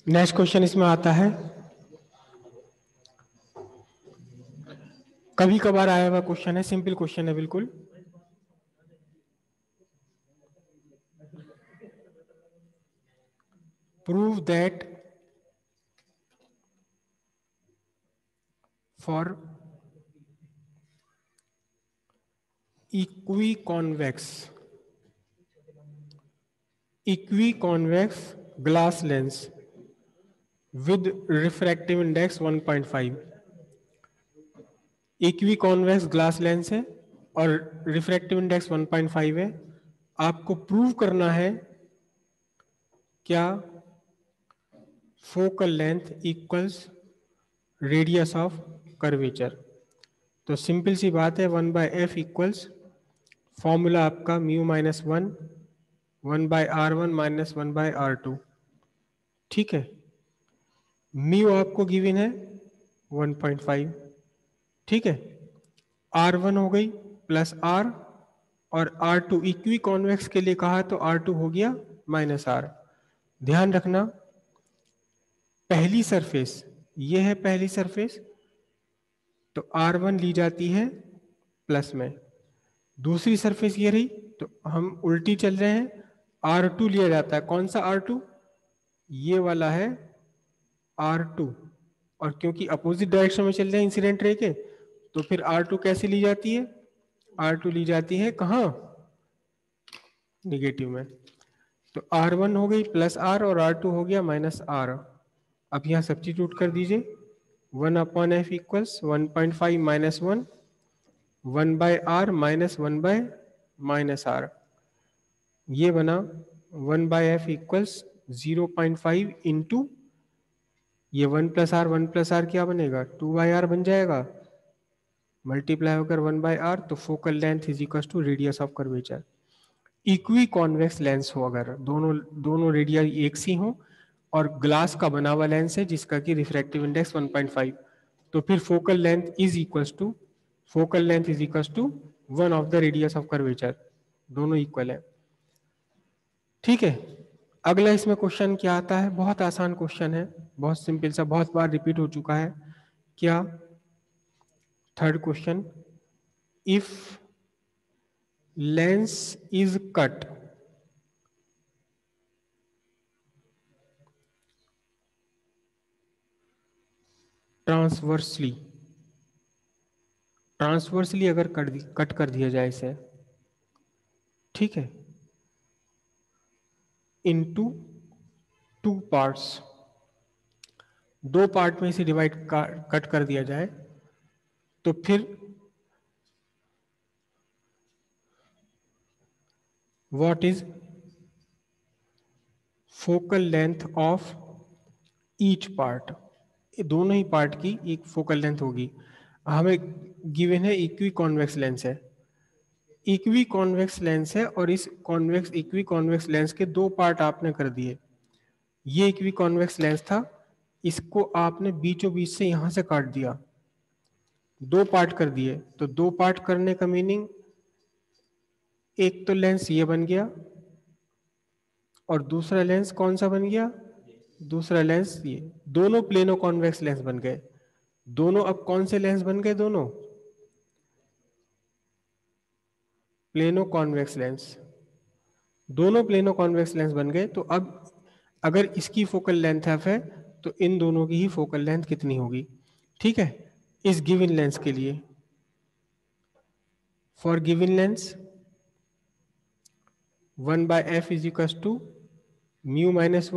Next question इसमें आता है, कभी कभार आया हुआ क्वेश्चन है, सिंपल क्वेश्चन है बिल्कुल। Prove that for equi convex glass lens with refractive index 1.5, equi convex glass lens है और रिफ्रैक्टिव इंडेक्स 1.5 है। आपको प्रूव करना है क्या focal length equals radius of curvature. तो सिंपल सी बात है, 1/f इक्वल्स फॉर्मूला आपका mu minus 1/r1 minus 1/r2। ठीक है, म्यू आपको गिवन है 1.5। ठीक है, R1 हो गई प्लस R, और R2 इक्वी कॉन्वेक्स के लिए कहा तो R2 हो गया माइनस R। ध्यान रखना, पहली सरफेस ये है, पहली सरफेस तो R1 ली जाती है प्लस में, दूसरी सरफेस ये रही तो हम उल्टी चल रहे हैं, R2 लिया जाता है। कौन सा R2? ये वाला है R2, और क्योंकि अपोजिट डायरेक्शन में चल रहे हैं इंसिडेंट रे के, तो फिर R2 कैसे ली जाती है? R2 ली जाती है कहाँ? निगेटिव में। तो R1 हो गई प्लस R और R2 हो गया माइनस R। अब यहाँ सब्स्टिट्यूट कर दीजिए, 1/f equals 1.5 minus 1/r minus 1/-r। ये बना 1/f इक्वल्स 0.5 इंटू ये 1+r क्या बनेगा? 2/r बन जाएगा, मल्टीप्लाई होकर 1/r, तो focal length is equal to radius of curvature. Equiconvex lens हो, अगर दोनों रेडिया एक सी हो और ग्लास का बना हुआ लेंस है जिसका कि रिफ्रैक्टिव इंडेक्स 1.5, तो फिर focal length is equal to 1 of the radius of curvature, दोनों इक्वल है। ठीक है, अगला इसमें क्वेश्चन क्या आता है? बहुत आसान क्वेश्चन है, बहुत सिंपल सा, बहुत बार रिपीट हो चुका है। क्या? Third question, if lens is cut transversely अगर कट कर दिया जाए इसे, ठीक है, इनटू 2 पार्ट्स, 2 पार्ट में इसे कट कर दिया जाए, तो फिर what is focal length of each part? दोनों ही पार्ट की एक फोकल लेंथ होगी। हमें गिवन है इक्वी कॉन्वेक्स लेंस है, इक्वी कॉन्वेक्स लेंस है, और इस इक्वी कॉन्वेक्स लेंस के 2 पार्ट आपने कर दिए। ये इक्वी कॉन्वेक्स लेंस था, इसको आपने बीचों बीच से यहां से काट दिया, 2 पार्ट कर दिए। तो 2 पार्ट करने का मीनिंग, एक तो लेंस ये बन गया और दूसरा लेंस कौन सा बन गया? दूसरा लेंस ये, दोनों प्लेनो कॉन्वेक्स लेंस बन गए। दोनों अब कौन से लेंस बन गए? दोनों प्लेनो कॉन्वेक्स लेंस, दोनों प्लेनो कॉन्वेक्स लेंस बन गए। तो अब अगर इसकी फोकल लेंथ एफ है तो इन दोनों की ही फोकल लेंथ कितनी होगी? ठीक है, इस गिवन लेंस के लिए, for given lens 1/f is equal to mu minus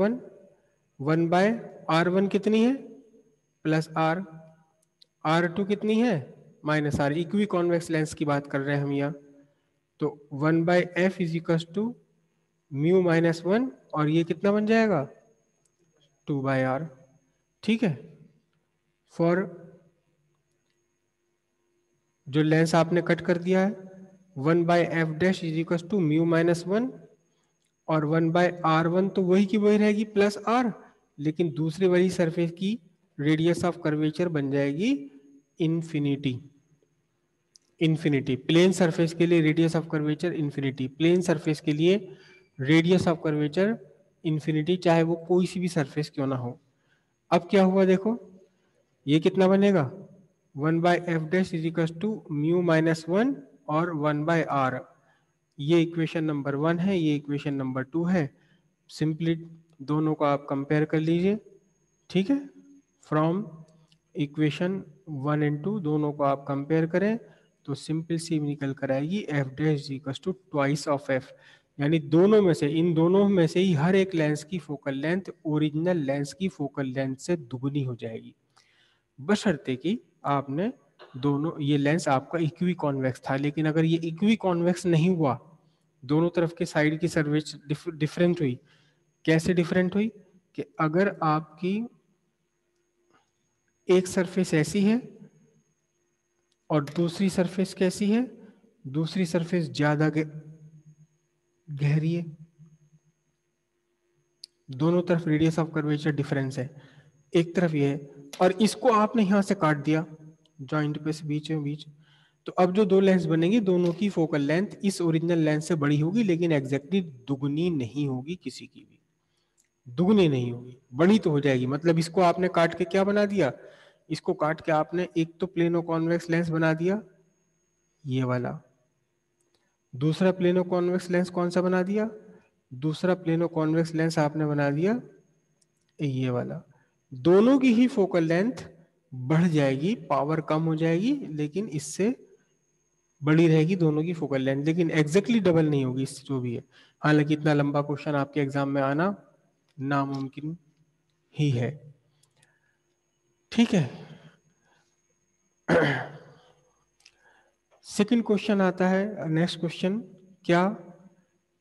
1/r1 कितनी है? प्लस R2 कितनी है? Minus R। Equiconvex lens की बात कर रहे हैं हम यहाँ, तो 1/f is equal to mu minus 1, और ये कितना बन जाएगा? 2/r। ठीक है, फॉर जो लेंस आपने कट कर दिया है, 1/f dash is equal to mu minus 1, और 1/r1 तो वही की वही रहेगी प्लस R, लेकिन दूसरी वाली सरफेस की रेडियस ऑफ कर्वेचर बन जाएगी इन्फिनिटी। प्लेन सरफेस के लिए radius of curvature infinity, plane surface के लिए रेडियस ऑफ कर्वेचर इन्फिनिटी, चाहे वो कोई सी भी सरफेस क्यों ना हो। अब क्या हुआ देखो, ये कितना बनेगा, 1/f' is equal to mu minus 1 और 1/r। ये इक्वेशन नंबर 1 है, ये इक्वेशन नंबर 2 है। सिंपली दोनों को आप कंपेयर कर लीजिए, ठीक है। फ्रॉम इक्वेशन 1 एंड 2 दोनों को आप कंपेयर करें तो सिंपल सी निकल कर आएगी f' equal to twice of f, यानी दोनों में से, इन दोनों में से ही हर एक लेंस की फोकल लेंथ ओरिजिनल लेंस की फोकल लेंथ से दुगनी हो जाएगी, बशर्ते कि आपने दोनों, ये लेंस आपका इक्वी कॉन्वेक्स था, लेकिन अगर ये इक्वी कॉन्वेक्स नहीं हुआ, दोनों तरफ के साइड की सर्वेज डिफरेंट हुई। कैसे डिफरेंट हुई कि अगर आपकी एक सरफेस ऐसी है और दूसरी सरफेस कैसी है, दूसरी सरफेस ज्यादा गहरी है, दोनों तरफ रेडियस ऑफ कर्वेचर डिफरेंस है, एक तरफ ये है और इसको आपने यहां से काट दिया जॉइंट पे से बीच में बीच, तो अब जो दो लेंस बनेंगी दोनों की फोकल लेंथ इस ओरिजिनल लेंस से बड़ी होगी, लेकिन एग्जैक्टली दुगनी नहीं होगी, किसी की भी दुगनी नहीं होगी, बड़ी तो हो जाएगी। मतलब इसको आपने काट के क्या बना दिया, इसको काट के आपने एक तो प्लेनो कॉन्वेक्स लेंस बना दिया ये वाला, दूसरा प्लेनो कॉन्वेक्स लेंस कौन सा बना दिया, दूसरा प्लेनो कॉन्वेक्स लेंस आपने बना दिया ये वाला। दोनों की ही फोकल लेंथ बढ़ जाएगी, पावर कम हो जाएगी, लेकिन इससे बड़ी रहेगी दोनों की फोकल लेंथ, लेकिन एग्जैक्टली डबल नहीं होगी इससे जो भी है। हालांकि इतना लंबा क्वेश्चन आपके एग्जाम में आना नामुमकिन ही है, ठीक है। सेकंड क्वेश्चन आता है, नेक्स्ट क्वेश्चन, क्या,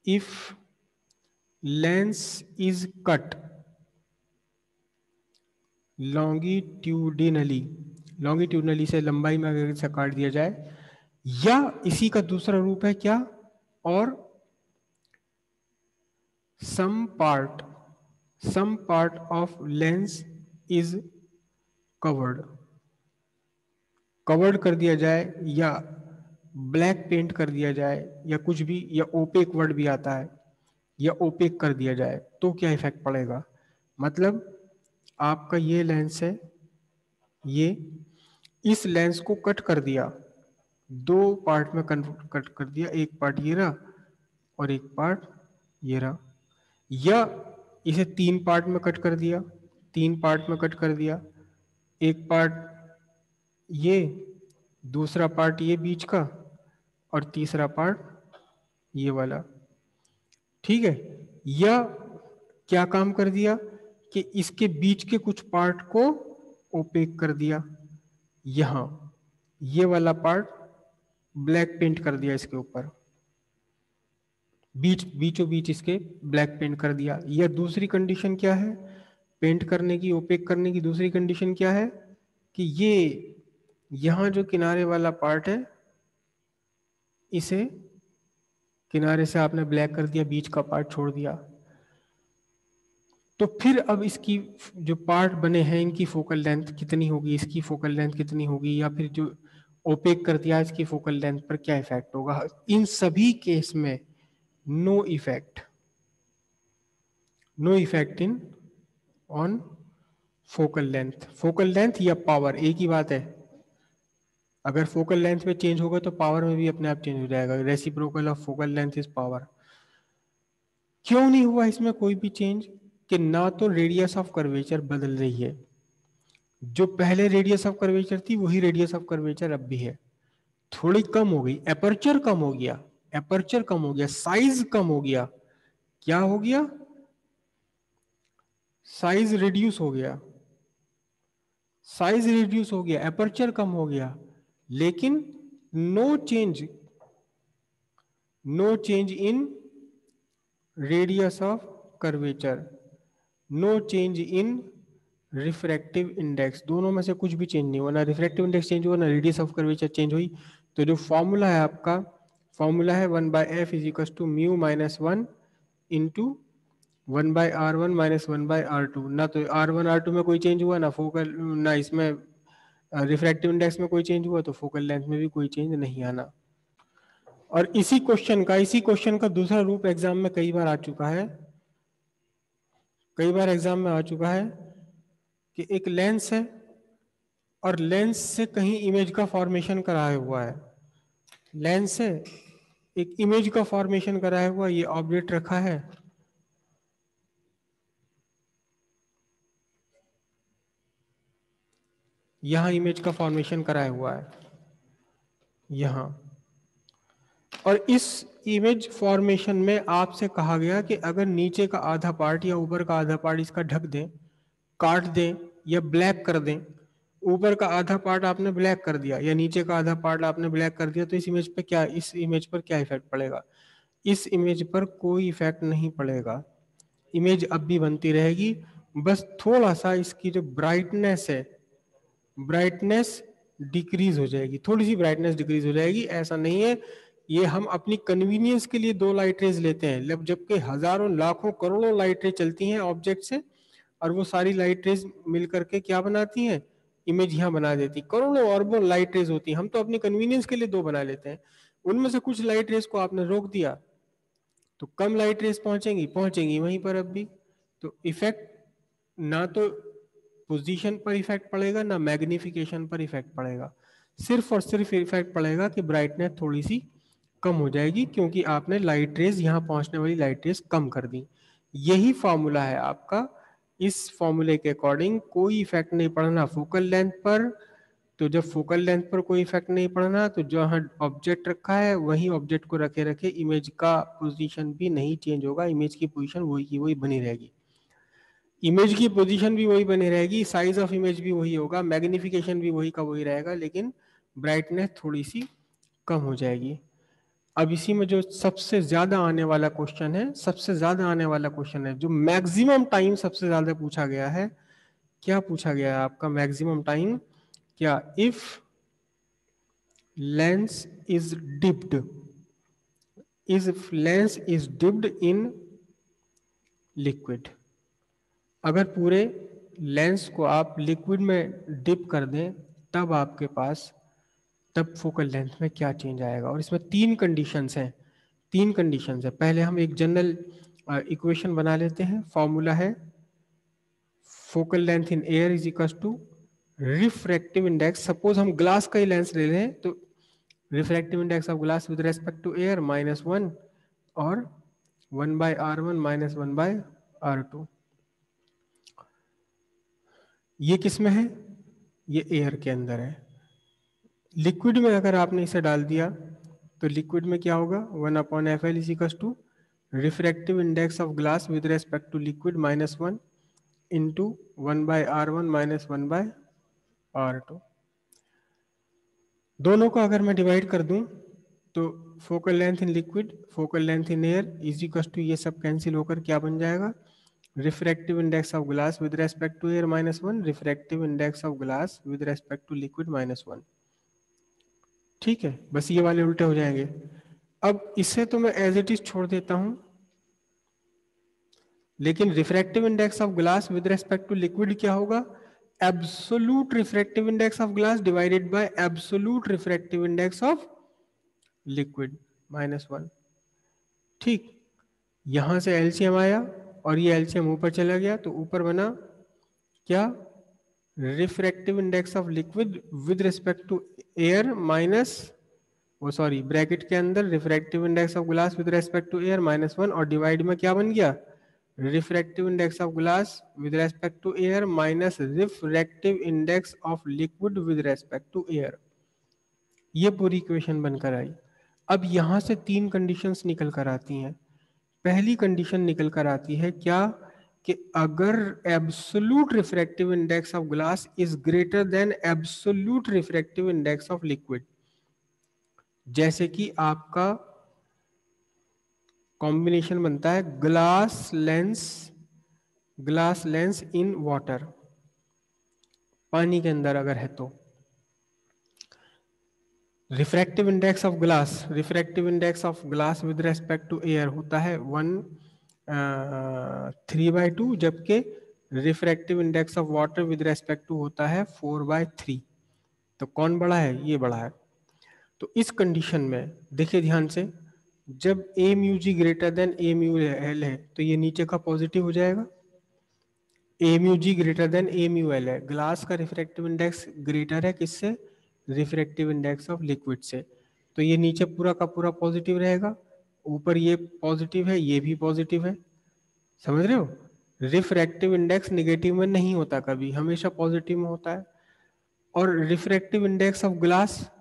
if lens is cut longitudinally, longitudinally से लंबाई में अगर इसे काट दिया जाए, या इसी का दूसरा रूप है क्या, और some part of lens is covered, covered कर दिया जाए या ब्लैक पेंट कर दिया जाए या कुछ भी, या ओपेक वर्ड भी आता है, या ओपेक कर दिया जाए तो क्या इफेक्ट पड़ेगा। मतलब आपका ये लेंस है, ये इस लेंस को कट कर दिया, दो पार्ट में कट कर दिया, एक पार्ट ये रहा और एक पार्ट ये रहा, या इसे तीन पार्ट में कट कर दिया, तीन पार्ट में कट कर दिया, एक पार्ट ये, दूसरा पार्ट ये बीच का और तीसरा पार्ट ये वाला, ठीक है। या क्या काम कर दिया कि इसके बीच के कुछ पार्ट को ओपेक कर दिया, यहां ये वाला पार्ट ब्लैक पेंट कर दिया इसके ऊपर, बीचों बीच इसके ब्लैक पेंट कर दिया। या दूसरी कंडीशन क्या है पेंट करने की, ओपेक करने की दूसरी कंडीशन क्या है कि ये यहां जो किनारे वाला पार्ट है इसे किनारे से आपने ब्लैक कर दिया, बीच का पार्ट छोड़ दिया, तो फिर अब इसकी जो पार्ट बने हैं इनकी फोकल लेंथ कितनी होगी, इसकी फोकल लेंथ कितनी होगी, या फिर जो ओपेक कर दिया इसकी फोकल लेंथ पर क्या इफेक्ट होगा। इन सभी केस में no effect, no effect in on focal length, focal length या पावर एक ही बात है। अगर फोकल लेंथ में चेंज होगा तो पावर में भी अपने आप चेंज हो जाएगा, reciprocal of focal length is power. क्यों नहीं हुआ इसमें कोई भी चेंज, कि ना तो रेडियस ऑफ कर्वेचर बदल रही है, जो पहले रेडियस ऑफ कर्वेचर थी वही रेडियस ऑफ कर्वेचर अब भी है, थोड़ी कम हो गई, एपर्चर कम हो गया, एपर्चर कम हो गया, साइज कम हो गया, क्या हो गया, साइज रिड्यूस हो गया, साइज रिड्यूस हो गया, एपर्चर कम हो गया, लेकिन no change, no change in radius of curvature, no change in refractive index, दोनों में से कुछ भी चेंज नहीं हुआ, ना रिफ्रैक्टिव इंडेक्स चेंज हुआ ना रेडियस ऑफ कर्वेचर चेंज हुई। तो जो फॉर्मूला है आपका, फॉर्मूला है 1/f is equal to mu minus 1 into 1/r1 minus 1/r2, ना तो r1 r2 में कोई चेंज हुआ, ना फोकल, ना इसमें रिफ्रैक्टिव इंडेक्स में कोई चेंज हुआ, तो फोकल लेंथ में भी कोई चेंज नहीं आना। और इसी क्वेश्चन का दूसरा रूप एग्जाम में कई बार आ चुका है, कई बार एग्जाम में आ चुका है कि एक लेंस है और लेंस से कहीं इमेज का फॉर्मेशन कराया हुआ है, लेंस है एक इमेज का फॉर्मेशन कराया हुआ, ये ऑब्जेक्ट रखा है, यहां इमेज का फॉर्मेशन कराया हुआ है यहां, और इस इमेज फॉर्मेशन में आपसे कहा गया कि अगर नीचे का आधा पार्ट या ऊपर का आधा पार्ट इसका ढक दें, काट दें या ब्लैक कर दें, ऊपर का आधा पार्ट आपने ब्लैक कर दिया या नीचे का आधा पार्ट आपने ब्लैक कर दिया, तो इस इमेज पे क्या, इस इमेज पर क्या इफेक्ट पड़ेगा? इस इमेज पर कोई इफेक्ट नहीं पड़ेगा, इमेज अब भी बनती रहेगी, बस थोड़ा सा इसकी जो ब्राइटनेस है, ब्राइटनेस डिक्रीज हो जाएगी, थोड़ी सी ब्राइटनेस डिक्रीज हो जाएगी। ऐसा नहीं है, ये हम अपनी कन्वीनियंस के लिए दो लाइट रेज लेते हैं, जबकि हजारों लाखों करोड़ों लाइट रेज चलती हैं ऑब्जेक्ट से, और वो सारी लाइट रेज मिलकर के क्या बनाती हैं, इमेज यहाँ बना देती। करोड़ों अरबों लाइट रेज होती हैं, हम तो अपनी कन्वीनियंस के लिए दो बना लेते हैं, उनमें से कुछ लाइट रेज को आपने रोक दिया तो कम लाइट रेज पहुंचेंगी वहीं पर अब भी। तो इफेक्ट ना तो पोजीशन पर इफेक्ट पड़ेगा ना मैग्निफिकेशन पर इफेक्ट पड़ेगा, सिर्फ और सिर्फ इफेक्ट पड़ेगा कि ब्राइटनेस थोड़ी सी कम हो जाएगी, क्योंकि आपने लाइट रेज यहाँ पहुंचने वाली लाइट रेज कम कर दी। यही फॉर्मूला है आपका, इस फॉर्मूले के अकॉर्डिंग कोई इफेक्ट नहीं पड़ना फोकल लेंथ पर। तो जब फोकल लेंथ पर कोई इफेक्ट नहीं पड़ना, तो जहां ऑब्जेक्ट रखा है वही ऑब्जेक्ट को रखे रखे इमेज का पोजीशन भी नहीं चेंज होगा, इमेज की पोजीशन वही की वही बनी रहेगी, इमेज की पोजीशन भी वही बनी रहेगी, साइज ऑफ इमेज भी वही होगा, मैग्निफिकेशन भी वही का वही रहेगा, लेकिन ब्राइटनेस थोड़ी सी कम हो जाएगी। अब इसी में जो सबसे ज्यादा आने वाला क्वेश्चन है, सबसे ज्यादा आने वाला क्वेश्चन है जो मैक्सिमम टाइम सबसे ज्यादा पूछा गया है, क्या पूछा गया है आपका मैक्सिमम टाइम, क्या if lens is dipped, if lens is dipped in liquid, अगर पूरे लेंस को आप लिक्विड में डिप कर दें तब आपके पास, तब फोकल लेंथ में क्या चेंज आएगा। और इसमें तीन कंडीशंस हैं, तीन कंडीशंस है। पहले हम एक जनरल इक्वेशन बना लेते हैं, फॉर्मूला है focal length in air is equal to refractive index, suppose हम ग्लास का ही लेंस ले लें तो refractive index of glass with respect to air -1 और 1/r1 -1/r2। ये किस में है, ये एयर के अंदर है। लिक्विड में अगर आपने इसे डाल दिया तो लिक्विड में क्या होगा, 1/FL is equal to refractive index of glass with respect to liquid -1 into 1/r1 -1/r2। दोनों को अगर मैं डिवाइड कर दूं तो focal length in liquid, focal length in air is equal to, ये सब कैंसिल होकर क्या बन जाएगा, refractive index of glass with respect to air -1, refractive index of glass with respect to liquid -1। ठीक है, बस ये वाले उल्टे हो जाएंगे। अब इसे तो मैं एज इट इज छोड़ देता हूं, लेकिन refractive index of glass with respect to liquid क्या होगा, absolute refractive index of glass divided by absolute refractive index of liquid -1। ठीक, यहां से एलसीएम आया और ये एलसीएम ऊपर चला गया, तो ऊपर बना क्या, refractive index of liquid with respect to air minus, वो सॉरी ब्रैकेट के अंदर refractive index of glass with respect to air -1, और डिवाइड में क्या बन गया, refractive index of glass with respect to air minus refractive index of liquid with respect to air. ये पूरी इक्वेशन बनकर आई। अब यहां से तीन कंडीशंस निकल कर आती हैं। पहली कंडीशन निकल कर आती है क्या, कि अगर absolute refractive index of glass is greater than absolute refractive index of liquid, जैसे कि आपका कॉम्बिनेशन बनता है ग्लास लेंस इन वाटर, पानी के अंदर अगर है तो refractive index of glass, refractive index of glass with respect to air होता है 3/2, जबकि refractive index of water with respect to होता है 4/3। तो कौन बड़ा है, ये बड़ा है। तो इस कंडीशन में देखिए ध्यान से, जब ए म्यू जी ग्रेटर देन ए म्यू एल है तो ये नीचे का पॉजिटिव हो जाएगा, ए म्यू जी ग्रेटर देन ए म्यू एल है। ग्लास का रिफ्रैक्टिव इंडेक्स ग्रेटर है किससे? रिफ्रैक्टिव इंडेक्स ऑफ लिक्विड से। तो ये नीचे पूरा का पूरा पॉजिटिव रहेगा, ऊपर ये पॉजिटिव है, ये भी पॉजिटिव है। समझ रहे हो? रिफ्रैक्टिव इंडेक्स निगेटिव में नहीं होता कभी, हमेशा पॉजिटिव में होता है। और रिफ्रैक्टिव इंडेक्स ऑफ ग्लास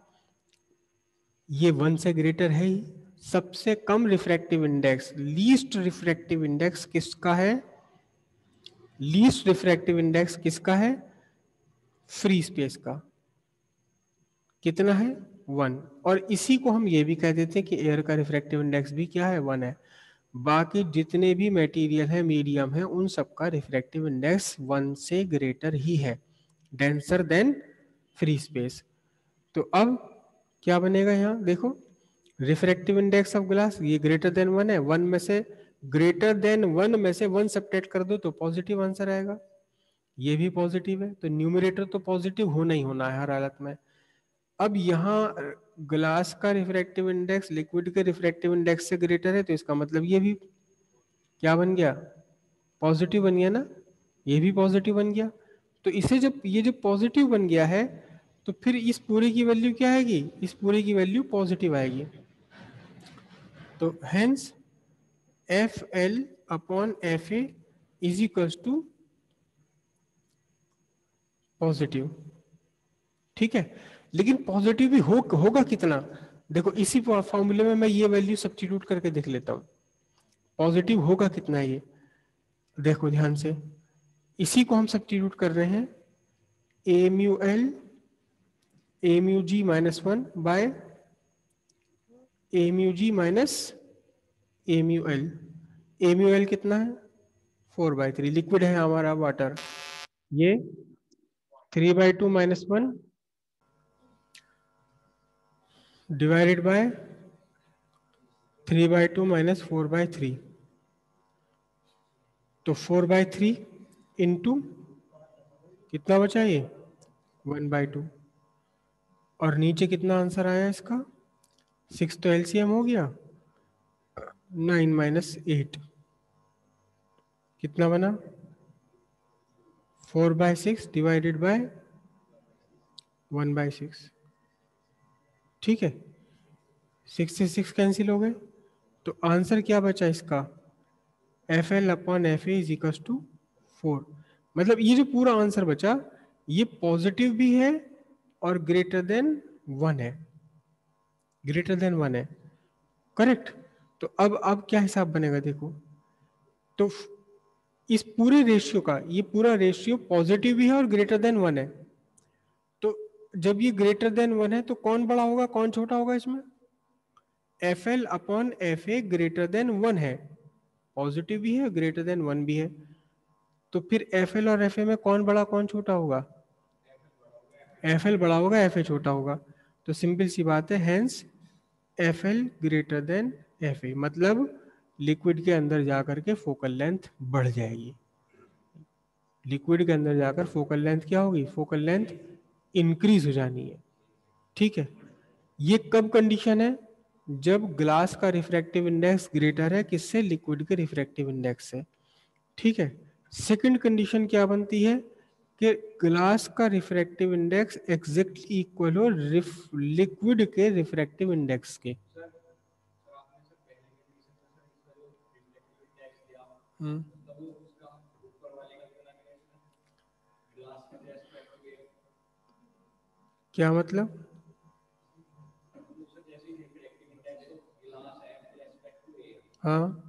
ये 1 से ग्रेटर है ही। सबसे कम refractive index, least refractive index किसका है? लीस्ट रिफ्रैक्टिव इंडेक्स किसका है? फ्री स्पेस का। कितना है? 1। और इसी को हम ये भी कह देते हैं कि एयर का रिफ्रैक्टिव इंडेक्स भी क्या है? 1 है। बाकी जितने भी मटेरियल है, मीडियम है, उन सबका रिफ्रैक्टिव इंडेक्स 1 से ग्रेटर ही है, डेंसर देन फ्री स्पेस। तो अब क्या बनेगा यहाँ देखो, रिफ्रैक्टिव इंडेक्स ऑफ ग्लास ये ग्रेटर देन 1 है, 1 में से ग्रेटर देन 1 में से 1 सब्ट्रैक्ट कर दो तो पॉजिटिव आंसर आएगा। ये भी पॉजिटिव है, तो न्यूमरेटर तो पॉजिटिव होना ही होना है हर हालत में। अब यहाँ ग्लास का रिफ्रैक्टिव इंडेक्स लिक्विड के रिफ्रैक्टिव इंडेक्स से ग्रेटर है, तो इसका मतलब ये भी क्या बन गया? पॉजिटिव बन गया ना, ये भी पॉजिटिव बन गया। तो इसे जब ये जो पॉजिटिव बन गया है, तो फिर इस पूरे की वैल्यू क्या आएगी? इस पूरे की वैल्यू पॉजिटिव आएगी। तो hence F L upon F A is equals to positive. ठीक है, लेकिन पॉजिटिव भी होगा कितना? देखो इसी फॉर्मूले में मैं ये वैल्यू सब्स्टिट्यूट करके देख लेता हूं, पॉजिटिव होगा कितना ये। देखो ध्यान से, इसी को हम सब्स्टिट्यूट कर रहे हैं, A mu L A mu G -1 by A mu G minus A mu L. A mu L कितना है? 4/3, लिक्विड है हमारा वाटर। ये 3/2 -1 डिवाइडेड बाय 3/2 - 4/3, तो 4/3 इंटू कितना बचा ये? 1/2। और नीचे कितना आंसर आया इसका? 6 तो एलसीएम हो गया, 9 - 8 कितना बना? 4/6 डिवाइडेड बाय 1/6। ठीक है, 6 से 6 कैंसिल हो गए, तो आंसर क्या बचा इसका? F L upon F A is equal to 4। मतलब ये जो पूरा आंसर बचा ये पॉजिटिव भी है और ग्रेटर देन 1 है, ग्रेटर देन 1 है। करेक्ट। तो अब क्या हिसाब बनेगा देखो, तो इस पूरे रेशियो का ये पूरा रेशियो पॉजिटिव भी है और ग्रेटर देन 1 है। तो जब ये ग्रेटर देन 1 है तो कौन बड़ा होगा कौन छोटा होगा इसमें? एफ एल अपॉन एफ ए ग्रेटर देन 1 है, पॉजिटिव भी है ग्रेटर देन 1 भी है। तो फिर एफ एल और एफ ए में कौन बड़ा कौन छोटा होगा? एफ एल बड़ा होगा, एफ ए छोटा होगा। तो सिंपल सी बात है, hence F L greater than F A, मतलब लिक्विड के अंदर जाकर के फोकल लेंथ बढ़ जाएगी। लिक्विड के अंदर जाकर फोकल लेंथ क्या होगी? फोकल लेंथ इंक्रीज हो जानी है। ठीक है, ये कब कंडीशन है? जब ग्लास का रिफ्रैक्टिव इंडेक्स ग्रेटर है किससे? लिक्विड के रिफ्रैक्टिव इंडेक्स से। ठीक है, सेकंड कंडीशन क्या बनती है कि ग्लास का रिफ्रैक्टिव इंडेक्स एग्जैक्टली इक्वल हो लिक्विड के रिफ्रैक्टिव इंडेक्स के। क्या मतलब? हाँ,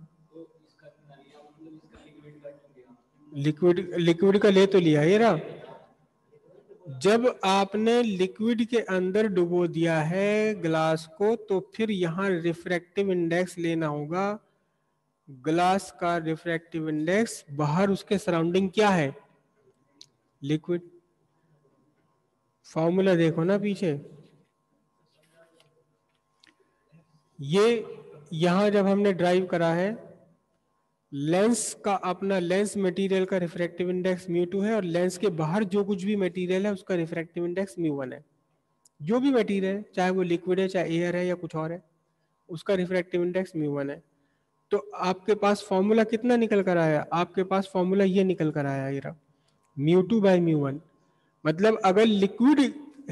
लिक्विड का ले तो लिया ये रहा। जब आपने लिक्विड के अंदर डुबो दिया है ग्लास को, तो फिर यहां रिफ्रैक्टिव इंडेक्स लेना होगा। ग्लास का रिफ्रैक्टिव इंडेक्स बाहर उसके सराउंडिंग क्या है? लिक्विड। फॉर्मूला देखो ना पीछे, ये यहां जब हमने ड्राइव करा है, लेंस का अपना लेंस मटेरियल का रिफ्रैक्टिव इंडेक्स μ2 है, और लेंस के बाहर जो कुछ भी मटेरियल है उसका रिफ्रैक्टिव इंडेक्स μ1 है। जो भी मटेरियल है, चाहे वो लिक्विड है, चाहे एयर है या कुछ और है, उसका रिफ्रैक्टिव इंडेक्स μ1 है। तो आपके पास फॉर्मूला कितना निकल कर आया, आपके पास फॉर्मूला ये निकल कर आया, ये μ2/μ1। मतलब अगर लिक्विड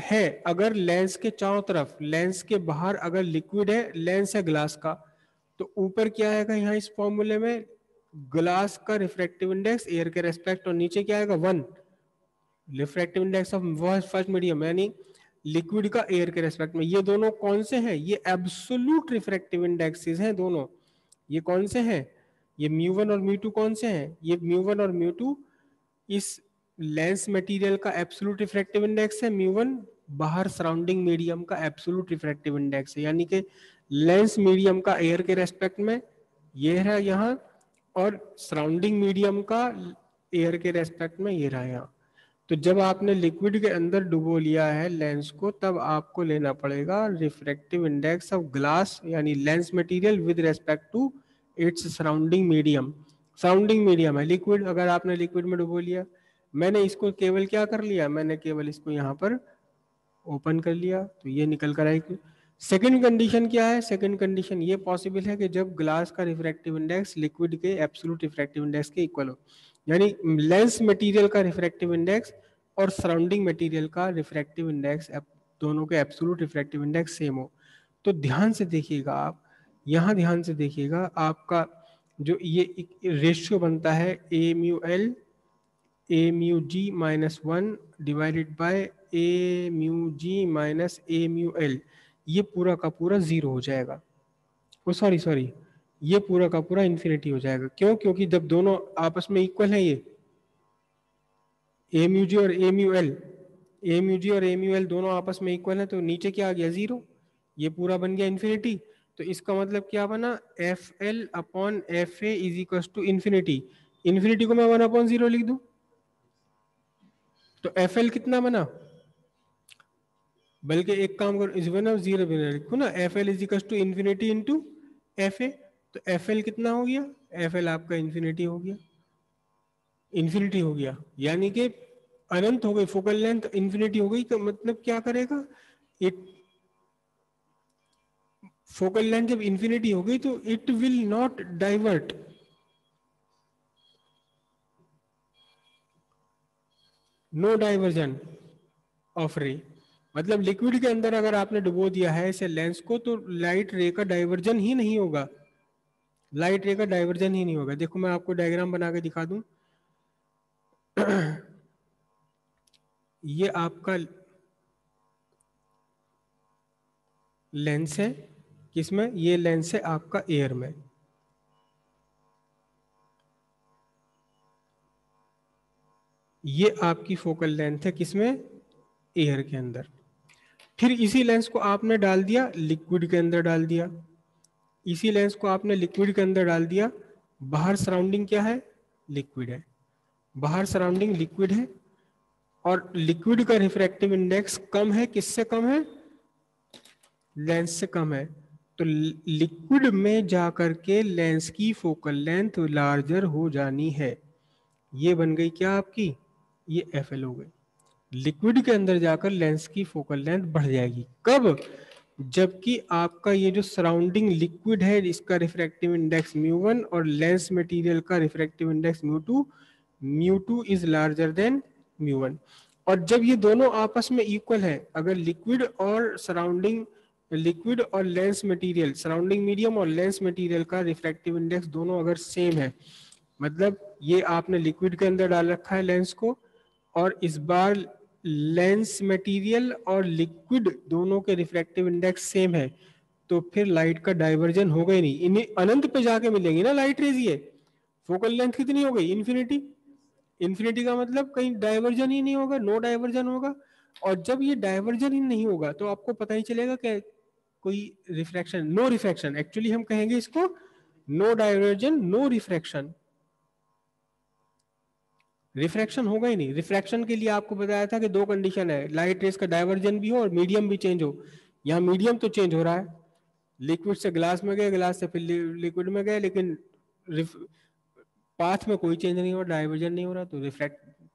है, अगर लेंस के चारों तरफ, लेंस के बाहर अगर लिक्विड है, लेंस है ग्लास का, तो ऊपर क्या आएगा यहाँ इस फॉर्मूले में, ग्लास का रिफ्रैक्टिव इंडेक्स एयर के रेस्पेक्ट, और नीचे क्या आएगा 1 refractive index of first medium, यानी लिक्विड का एयर के रेस्पेक्ट में। ये दोनों कौन से हैं, ये एब्सोल्यूट रिफ्रैक्टिव इंडेक्सेस हैं दोनों। ये कौन से हैं, ये μ1 और μ2 कौन से हैं, ये μ1 और μ2 इस लेंस मटेरियल का एब्सोल्यूट रिफ्रैक्टिव इंडेक्स है, μ1 बाहर सराउंडिंग मीडियम का एब्सोल्यूट रिफ्रैक्टिव इंडेक्स है, यानी कि लेंस मीडियम का एयर के रेस्पेक्ट में ये है यहाँ, और सराउंडिंग मीडियम का एयर के रेस्पेक्ट में ये रहा यहाँ। तो जब आपने लिक्विड के अंदर डुबो लिया है लेंस को, तब आपको लेना पड़ेगा रिफ्रैक्टिव इंडेक्स ऑफ ग्लास, यानी lens material with respect to its surrounding medium. Surrounding medium है लिक्विड, अगर आपने लिक्विड में डुबो लिया, मैंने इसको केवल क्या कर लिया, मैंने केवल इसको यहाँ पर ओपन कर लिया, तो ये निकल कर आएगी। सेकंड कंडीशन क्या है, सेकंड कंडीशन ये पॉसिबल है कि जब ग्लास का रिफ्रैक्टिव इंडेक्स लिक्विड के एब्सोल्यूट रिफ्रैक्टिव इंडेक्स के इक्वल हो, यानी लेंस मटेरियल का रिफ्रैक्टिव इंडेक्स और सराउंडिंग मटेरियल का रिफ्रैक्टिव इंडेक्स दोनों के एब्सोल्यूट रिफ्रैक्टिव इंडेक्स सेम हो। तो ध्यान से देखिएगा आप, यहाँ ध्यान से देखिएगा, आपका जो ये रेशियो बनता है AμL AμG-1 divided by AμG-AμL, ये पूरा का पूरा 0 हो जाएगा। ओ सॉरी, ये पूरा का पूरा इन्फिनिटी हो जाएगा। क्यों, क्योंकि जब दोनों आपस में इक्वल है, ये AμG और AμL दोनों आपस में इक्वल है, तो नीचे क्या आ गया 0, ये पूरा बन गया इन्फिनिटी। तो इसका मतलब क्या बना, FL/FA is equal to infinity. Infinity को मैं 1/0 लिख दूं, तो FL कितना बना, बल्कि एक काम करो, इस बना 0 बना लिखो ना, FL is equal to infinity into FA। तो FL कितना हो गया, FL आपका इन्फिनिटी हो गया, इन्फिनिटी हो गया, यानी कि अनंत हो गई, फोकल लेंथ इन्फिनिटी हो गई। तो मतलब क्या करेगा, इट फोकल लेंथ जब इन्फिनिटी हो गई तो it will not divert, no divergence of ray. मतलब लिक्विड के अंदर अगर आपने डुबो दिया है इसे लेंस को, तो लाइट रे का डाइवर्जन ही नहीं होगा, लाइट रे का डाइवर्जन ही नहीं होगा। देखो मैं आपको डायग्राम बना के दिखा दूं। ये आपका लेंस है, किसमें, ये लेंस है आपका एयर में, ये आपकी फोकल लेंथ है किसमें, एयर के अंदर। फिर इसी लेंस को आपने डाल दिया लिक्विड के अंदर डाल दिया, इसी लेंस को आपने लिक्विड के अंदर डाल दिया, बाहर सराउंडिंग क्या है, लिक्विड है, बाहर सराउंडिंग लिक्विड है, और लिक्विड का रिफ्रैक्टिव इंडेक्स कम है, किससे कम है, लेंस से कम है। तो लिक्विड में जाकर के लेंस की फोकल लेंथ लार्जर हो जानी है। ये बन गई क्या आपकी, ये FL हो गई। लिक्विड के अंदर जाकर लेंस की फोकल लेंथ बढ़ जाएगी, कब, जबकि आपका ये जो सराउंडिंग लिक्विड है इसका रिफ्रैक्टिव इंडेक्स μ1 और लेंस मटेरियल का refractive index μ2 is larger than μ1। और जब ये दोनों आपस में इक्वल है, अगर लिक्विड और सराउंडिंग, लिक्विड और लेंस मटेरियल, सराउंडिंग मीडियम और लेंस मटेरियल का रिफ्रैक्टिव इंडेक्स दोनों अगर सेम है, मतलब ये आपने लिक्विड के अंदर डाल रखा है लेंस को, और इस बार लेंस मटेरियल और लिक्विड दोनों के रिफ्रैक्टिव इंडेक्स सेम है, तो फिर लाइट का डाइवर्जन होगा ही नहीं, इन्हें अनंत पे जाके मिलेंगी ना लाइट रेज। ये फोकल लेंथ कितनी हो गई, इन्फिनिटी। इन्फिनिटी का मतलब कहीं डाइवर्जन ही नहीं होगा, नो डाइवर्जन होगा। और जब ये डाइवर्जन ही नहीं होगा तो आपको पता ही चलेगा कि कोई रिफ्रैक्शन, नो रिफ्रैक्शन, एक्चुअली हम कहेंगे इसको no divergence no refraction. Refraction होगा ही नहीं। रिफ्रैक्शन के लिए आपको बताया था कि दो कंडीशन है, लाइट रेस का डाइवर्जन भी हो और मीडियम भी चेंज हो। यहाँ मीडियम तो चेंज हो रहा है, लिक्विड से ग्लास में गए, ग्लास से फिर लिक्विड में गए, लेकिन पाथ में कोई चेंज नहीं हुआ, डाइवर्जन नहीं हो रहा, तो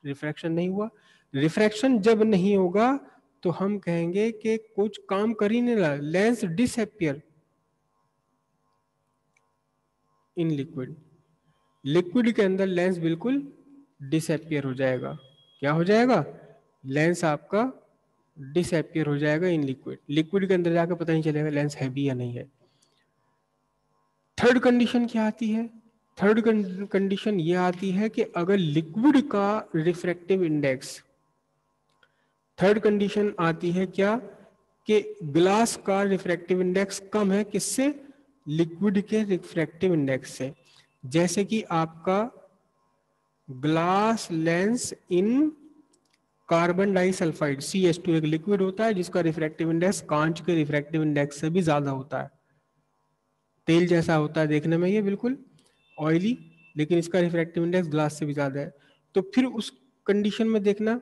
रिफ्रैक्शन नहीं हुआ। रिफ्रैक्शन जब नहीं होगा तो हम कहेंगे कि कुछ काम कर ही नहीं रहा, lens disappear. In liquid. Liquid के अंदर लेंस बिल्कुल डिसअपियर हो जाएगा। क्या हो जाएगा? लेंस आपका डिसअपियर हो जाएगा इन लिक्विड। लिक्विड के अंदर जाकर पता नहीं चलेगा लेंस है भी या नहीं है। थर्ड कंडीशन क्या आती है? थर्ड कंडीशन ये आती है कि अगर लिक्विड का रिफ्रैक्टिव इंडेक्स, थर्ड कंडीशन आती है क्या, कि ग्लास का रिफ्रैक्टिव इंडेक्स कम है किससे? लिक्विड के रिफ्रैक्टिव इंडेक्स से। जैसे कि आपका glass lens in carbon disulphide CH2 एक लिक्विड होता है जिसका रिफ्रैक्टिव इंडेक्स कांच के रिफ्रैक्टिव इंडेक्स से भी ज्यादा होता है। तेल जैसा होता है देखने में, ये बिल्कुल ऑयली, लेकिन इसका रिफ्रैक्टिव इंडेक्स ग्लास से भी ज्यादा है। तो फिर उस कंडीशन में देखना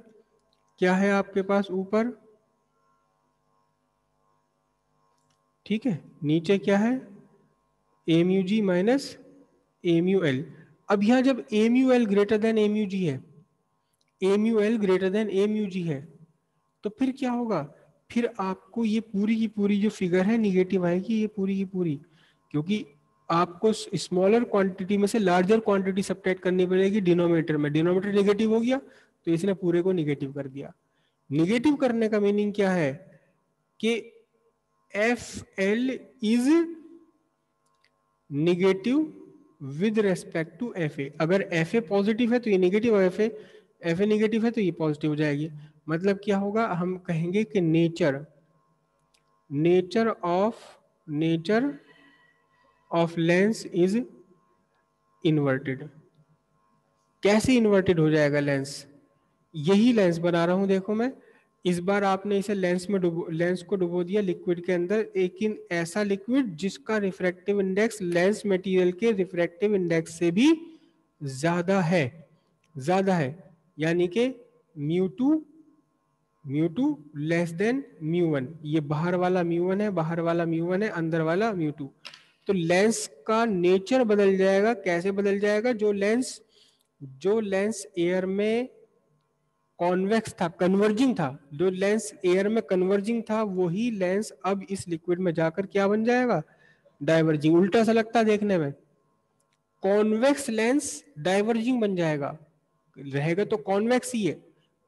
क्या है आपके पास ऊपर, ठीक है, नीचे क्या है? MUG minus MUL। अब यहां जब MUL ग्रेटर देन MUG है, MUL ग्रेटर देन MUG है, तो फिर क्या होगा? फिर आपको ये पूरी की पूरी जो फिगर है निगेटिव आएगी, ये पूरी की पूरी, क्योंकि आपको स्मॉलर क्वांटिटी में से लार्जर क्वांटिटी सब्ट्रैक्ट करनी पड़ेगी डिनोमिनेटर में। डिनोमिनेटर नेगेटिव हो गया तो इसने पूरे को निगेटिव कर दिया। निगेटिव करने का मीनिंग क्या है? कि FL is negative with respect to FA। अगर FA पॉजिटिव है तो ये निगेटिव, और FA निगेटिव है तो ये पॉजिटिव हो जाएगी। मतलब क्या होगा? हम कहेंगे कि nature of lens is inverted. कैसे इन्वर्टेड हो जाएगा लेंस? यही लेंस बना रहा हूं देखो मैं। इस बार आपने इसे लेंस को डुबो दिया लिक्विड के अंदर, लेकिन ऐसा लिक्विड जिसका रिफ्रैक्टिव इंडेक्स लेंस मटेरियल के रिफ्रैक्टिव इंडेक्स से भी ज्यादा है, यानी कि म्यू टू लेस देन म्यू1। ये बाहर वाला म्यू1 है, बाहर वाला म्यू1 है, अंदर वाला म्यू2। तो लेंस का नेचर बदल जाएगा। कैसे बदल जाएगा? जो लेंस एयर में कॉन्वेक्स था, कन्वर्जिंग था, जो लेंस एयर में कन्वर्जिंग था, वही लेंस अब इस लिक्विड में जाकर क्या बन जाएगा? डाइवर्जिंग। उल्टा सा लगता है देखने में, कॉन्वेक्स लेंस डाइवर्जिंग बन जाएगा। रहेगा तो कॉन्वेक्स ही है,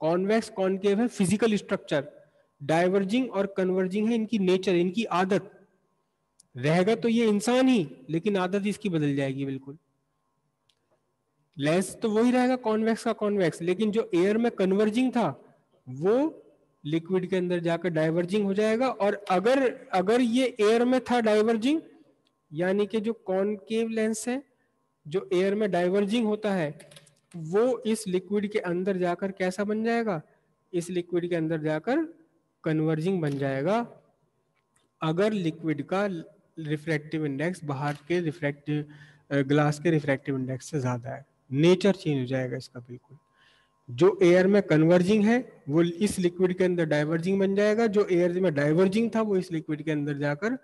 कॉन्वेक्स कॉनकेव है फिजिकल स्ट्रक्चर, डाइवर्जिंग और कन्वर्जिंग है इनकी नेचर, इनकी आदत। रहेगा तो ये इंसान ही, लेकिन आदत इसकी बदल जाएगी बिल्कुल। लेंस तो वही रहेगा कॉन्वेक्स का कॉन्वेक्स, लेकिन जो एयर में कन्वर्जिंग था वो लिक्विड के अंदर जाकर डाइवर्जिंग हो जाएगा। और अगर अगर ये एयर में था डाइवर्जिंग, यानी कि जो कॉनकेव लेंस है जो एयर में डाइवर्जिंग होता है, वो इस लिक्विड के अंदर जाकर कैसा बन जाएगा? इस लिक्विड के अंदर जाकर कन्वर्जिंग बन जाएगा, अगर लिक्विड का रिफ्रैक्टिव इंडेक्स बाहर के रिफ्रैक्टिव ग्लास के रिफ्रैक्टिव इंडेक्स से ज्यादा है। नेचर चेंज हो जाएगा इसका बिल्कुल। जो एयर में कन्वर्जिंग है वो इस लिक्विड के अंदर डाइवर्जिंग बन जाएगा, जो एयर में डाइवर्जिंग था वो इस लिक्विड के अंदर जाकर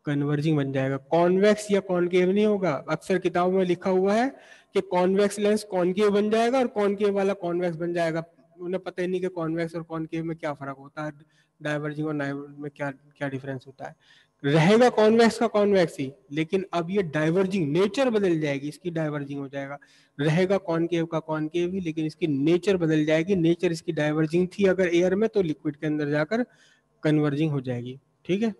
कन्वर्जिंग बन जाएगा। कॉन्वेक्स या कॉनकेव नहीं होगा। अक्सर किताबों में लिखा हुआ है कि कॉन्वेक्स लेंस कॉनकेव बन जाएगा और कॉनकेव वाला कॉन्वेक्स बन जाएगा। उन्हें पता ही नहीं कि कॉन्वेक्स और कॉनकेव में क्या फर्क होता है, डाइवर्जिंग और नाइवर्जिंग में क्या क्या डिफरेंस होता है। रहेगा कॉन्वेक्स का कॉन्वेक्स ही, लेकिन अब ये डाइवर्जिंग, नेचर बदल जाएगी इसकी, डाइवर्जिंग हो जाएगा। रहेगा कॉनकेव का कॉनकेव ही, लेकिन इसकी नेचर बदल जाएगी। नेचर इसकी डाइवर्जिंग थी अगर एयर में, तो लिक्विड के अंदर जाकर कन्वर्जिंग हो जाएगी। ठीक है।